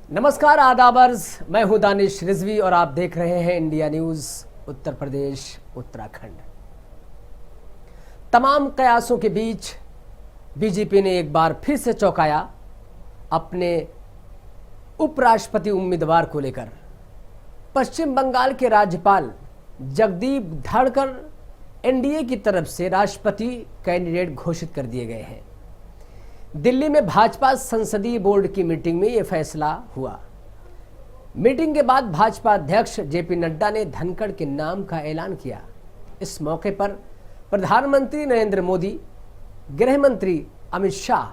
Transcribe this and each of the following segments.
नमस्कार आदाबर्ज, मैं हूं दानिश रिजवी और आप देख रहे हैं इंडिया न्यूज उत्तर प्रदेश उत्तराखंड। तमाम कयासों के बीच बीजेपी ने एक बार फिर से चौंकाया अपने उपराष्ट्रपति उम्मीदवार को लेकर। पश्चिम बंगाल के राज्यपाल जगदीप धनखड़ एनडीए की तरफ से राष्ट्रपति कैंडिडेट घोषित कर दिए गए हैं। दिल्ली में भाजपा संसदीय बोर्ड की मीटिंग में यह फैसला हुआ। मीटिंग के बाद भाजपा अध्यक्ष जेपी नड्डा ने धनखड़ के नाम का ऐलान किया। इस मौके पर प्रधानमंत्री नरेंद्र मोदी, गृह मंत्री अमित शाह,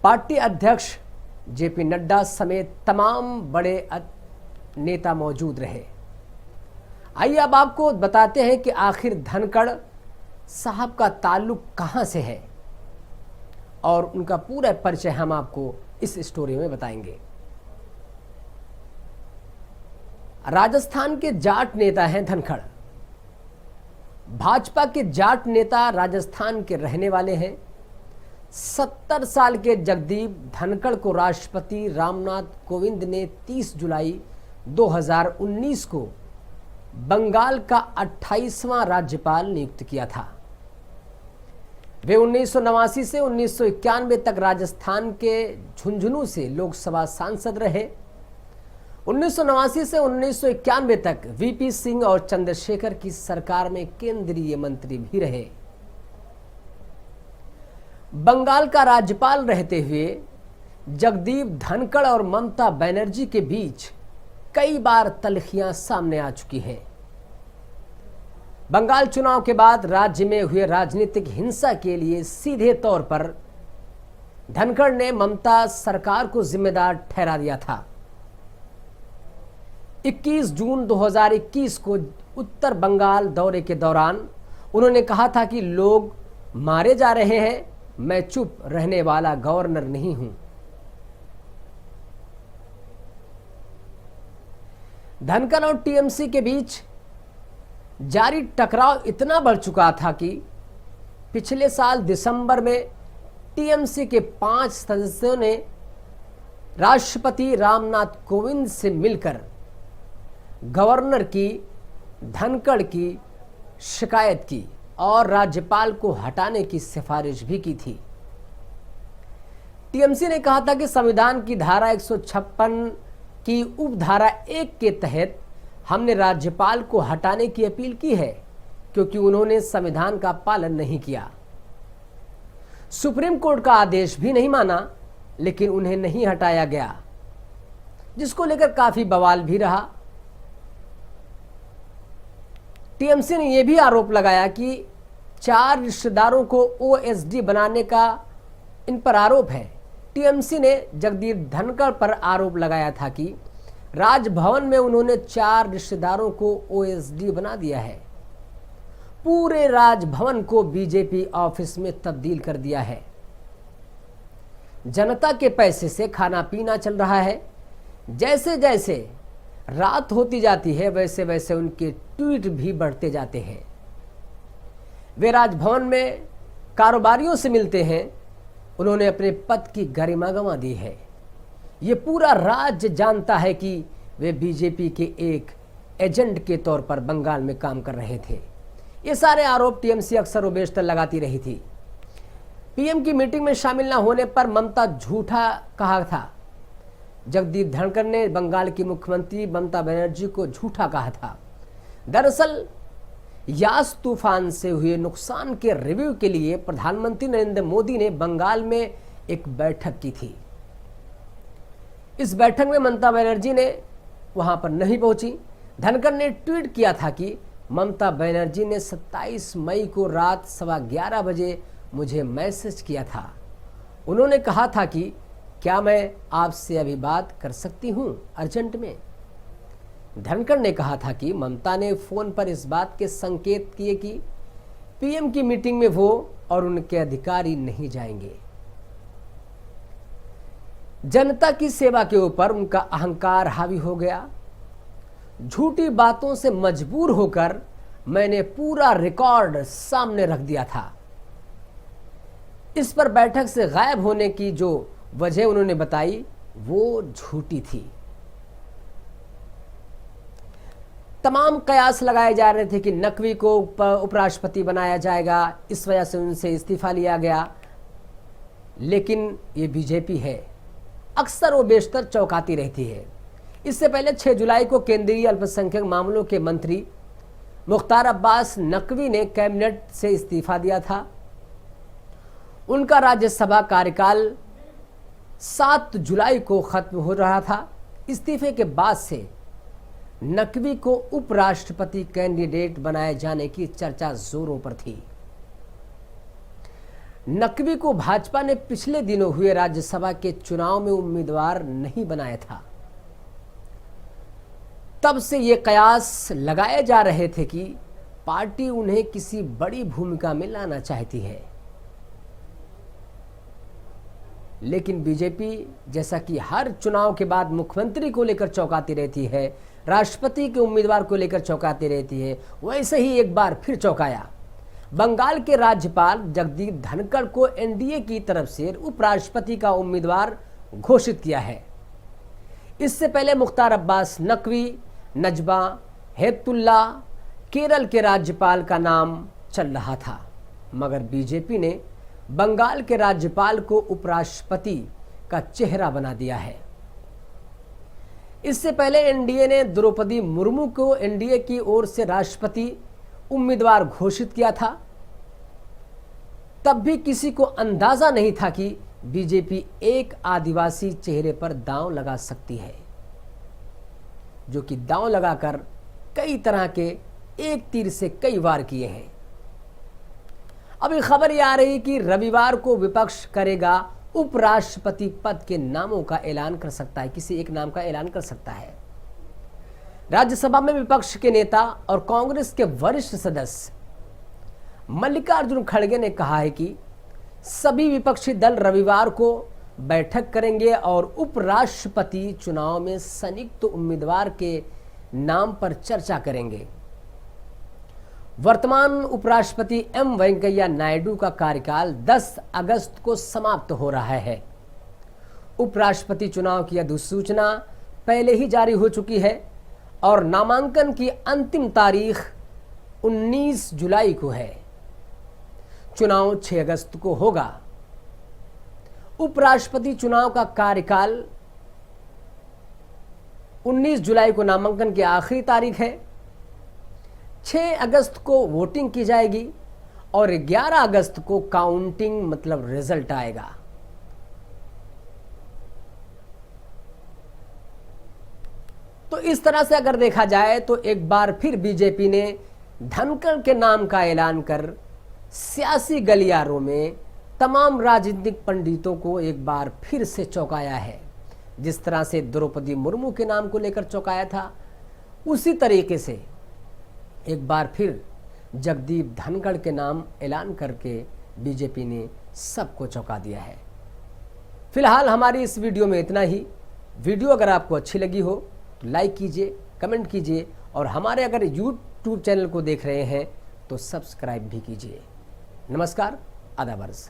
पार्टी अध्यक्ष जेपी नड्डा समेत तमाम बड़े नेता मौजूद रहे। आइए अब आपको बताते हैं कि आखिर धनखड़ साहब का ताल्लुक कहां से है और उनका पूरा परिचय हम आपको इस स्टोरी में बताएंगे। राजस्थान के जाट नेता हैं धनखड़। भाजपा के जाट नेता राजस्थान के रहने वाले हैं। 70 साल के जगदीप धनखड़ को राष्ट्रपति रामनाथ कोविंद ने 30 जुलाई 2019 को बंगाल का 28वां राज्यपाल नियुक्त किया था। वे 1989 से 1991 तक राजस्थान के झुंझुनू से लोकसभा सांसद रहे। 1989 से 1991 तक वीपी सिंह और चंद्रशेखर की सरकार में केंद्रीय मंत्री भी रहे। बंगाल का राज्यपाल रहते हुए जगदीप धनखड़ और ममता बनर्जी के बीच कई बार तल्खियां सामने आ चुकी हैं। बंगाल चुनाव के बाद राज्य में हुए राजनीतिक हिंसा के लिए सीधे तौर पर धनखड़ ने ममता सरकार को जिम्मेदार ठहरा दिया था। 21 जून 2021 को उत्तर बंगाल दौरे के दौरान उन्होंने कहा था कि लोग मारे जा रहे हैं, मैं चुप रहने वाला गवर्नर नहीं हूं। धनखड़ और टीएमसी के बीच जारी टकराव इतना बढ़ चुका था कि पिछले साल दिसंबर में टीएमसी के 5 सदस्यों ने राष्ट्रपति रामनाथ कोविंद से मिलकर गवर्नर की धनखड़ की शिकायत की और राज्यपाल को हटाने की सिफारिश भी की थी। टीएमसी ने कहा था कि संविधान की धारा 156 की उपधारा 1 के तहत हमने राज्यपाल को हटाने की अपील की है क्योंकि उन्होंने संविधान का पालन नहीं किया। सुप्रीम कोर्ट का आदेश भी नहीं माना, लेकिन उन्हें नहीं हटाया गया, जिसको लेकर काफी बवाल भी रहा। टीएमसी ने यह भी आरोप लगाया कि 4 रिश्तेदारों को ओएसडी बनाने का इन पर आरोप है। टीएमसी ने जगदीप धनखड़ पर आरोप लगाया था कि राजभवन में उन्होंने 4 रिश्तेदारों को ओएसडी बना दिया है। पूरे राजभवन को बीजेपी ऑफिस में तब्दील कर दिया है। जनता के पैसे से खाना पीना चल रहा है। जैसे जैसे रात होती जाती है वैसे वैसे उनके ट्वीट भी बढ़ते जाते हैं। वे राजभवन में कारोबारियों से मिलते हैं। उन्होंने अपने पद की गरिमा गंवा दी है। ये पूरा राज्य जानता है कि वे बीजेपी के एक एजेंट के तौर पर बंगाल में काम कर रहे थे। ये सारे आरोप टीएमसी अक्सर व बेशतर लगाती रही थी। पीएम की मीटिंग में शामिल न होने पर ममता झूठा कहा था। जगदीप धनखड़ ने बंगाल की मुख्यमंत्री ममता बनर्जी को झूठा कहा था। दरअसल यास तूफान से हुए नुकसान के रिव्यू के लिए प्रधानमंत्री नरेंद्र मोदी ने बंगाल में एक बैठक की थी। इस बैठक में ममता बनर्जी ने वहां पर नहीं पहुंची। धनखड़ ने ट्वीट किया था कि ममता बनर्जी ने 27 मई को रात 11:15 बजे मुझे मैसेज किया था। उन्होंने कहा था कि क्या मैं आपसे अभी बात कर सकती हूं अर्जेंट में। धनखड़ ने कहा था कि ममता ने फोन पर इस बात के संकेत किए कि पीएम की मीटिंग में वो और उनके अधिकारी नहीं जाएंगे। जनता की सेवा के ऊपर उनका अहंकार हावी हो गया। झूठी बातों से मजबूर होकर मैंने पूरा रिकॉर्ड सामने रख दिया था। इस पर बैठक से गायब होने की जो वजह उन्होंने बताई वो झूठी थी। तमाम कयास लगाए जा रहे थे कि नकवी को उपराष्ट्रपति बनाया जाएगा, इस वजह से उनसे इस्तीफा लिया गया। लेकिन ये बीजेपी है, अक्सर वो बेशतर चौंकाती रहती है। इससे पहले 6 जुलाई को केंद्रीय अल्पसंख्यक मामलों के मंत्री मुख्तार अब्बास नकवी ने कैबिनेट से इस्तीफा दिया था। उनका राज्यसभा कार्यकाल 7 जुलाई को खत्म हो रहा था। इस्तीफे के बाद से नकवी को उपराष्ट्रपति कैंडिडेट बनाए जाने की चर्चा जोरों पर थी। नकवी को भाजपा ने पिछले दिनों हुए राज्यसभा के चुनाव में उम्मीदवार नहीं बनाया था। तब से ये कयास लगाए जा रहे थे कि पार्टी उन्हें किसी बड़ी भूमिका में लाना चाहती है। लेकिन बीजेपी जैसा कि हर चुनाव के बाद मुख्यमंत्री को लेकर चौंकाती रहती है, राष्ट्रपति के उम्मीदवार को लेकर चौंकाती रहती है, वैसे ही एक बार फिर चौंकाया। बंगाल के राज्यपाल जगदीप धनखड़ को एनडीए की तरफ से उपराष्ट्रपति का उम्मीदवार घोषित किया है। इससे पहले मुख्तार अब्बास नकवी, नजमा हेपतुल्ला केरल के राज्यपाल का नाम चल रहा था, मगर बीजेपी ने बंगाल के राज्यपाल को उपराष्ट्रपति का चेहरा बना दिया है। इससे पहले एनडीए ने द्रौपदी मुर्मू को एनडीए की ओर से राष्ट्रपति उम्मीदवार घोषित किया था। तब भी किसी को अंदाजा नहीं था कि बीजेपी एक आदिवासी चेहरे पर दांव लगा सकती है, जो कि दांव लगाकर कई तरह के एक तीर से कई वार किए हैं। अभी खबर यह आ रही कि रविवार को विपक्ष करेगा उपराष्ट्रपति पद के नामों का ऐलान कर सकता है, किसी एक नाम का ऐलान कर सकता है। राज्यसभा में विपक्ष के नेता और कांग्रेस के वरिष्ठ सदस्य मल्लिकार्जुन खड़गे ने कहा है कि सभी विपक्षी दल रविवार को बैठक करेंगे और उपराष्ट्रपति चुनाव में संयुक्त उम्मीदवार के नाम पर चर्चा करेंगे। वर्तमान उपराष्ट्रपति एम वेंकैया नायडू का कार्यकाल 10 अगस्त को समाप्त हो रहा है। उपराष्ट्रपति चुनाव की अधिसूचना पहले ही जारी हो चुकी है और नामांकन की अंतिम तारीख 19 जुलाई को है। चुनाव 6 अगस्त को होगा। उपराष्ट्रपति चुनाव का कार्यकाल 19 जुलाई को नामांकन की आखिरी तारीख है। 6 अगस्त को वोटिंग की जाएगी और 11 अगस्त को काउंटिंग मतलब रिजल्ट आएगा। तो इस तरह से अगर देखा जाए तो एक बार फिर बीजेपी ने धनखड़ के नाम का ऐलान कर सियासी गलियारों में तमाम राजनीतिक पंडितों को एक बार फिर से चौंकाया है। जिस तरह से द्रौपदी मुर्मू के नाम को लेकर चौंकाया था, उसी तरीके से एक बार फिर जगदीप धनखड़ के नाम ऐलान करके बीजेपी ने सबको चौंका दिया है। फिलहाल हमारी इस वीडियो में इतना ही। वीडियो अगर आपको अच्छी लगी हो तो लाइक कीजिए, कमेंट कीजिए और हमारे अगर यूट्यूब चैनल को देख रहे हैं तो सब्सक्राइब भी कीजिए। नमस्कार, आदाब अर्ज़।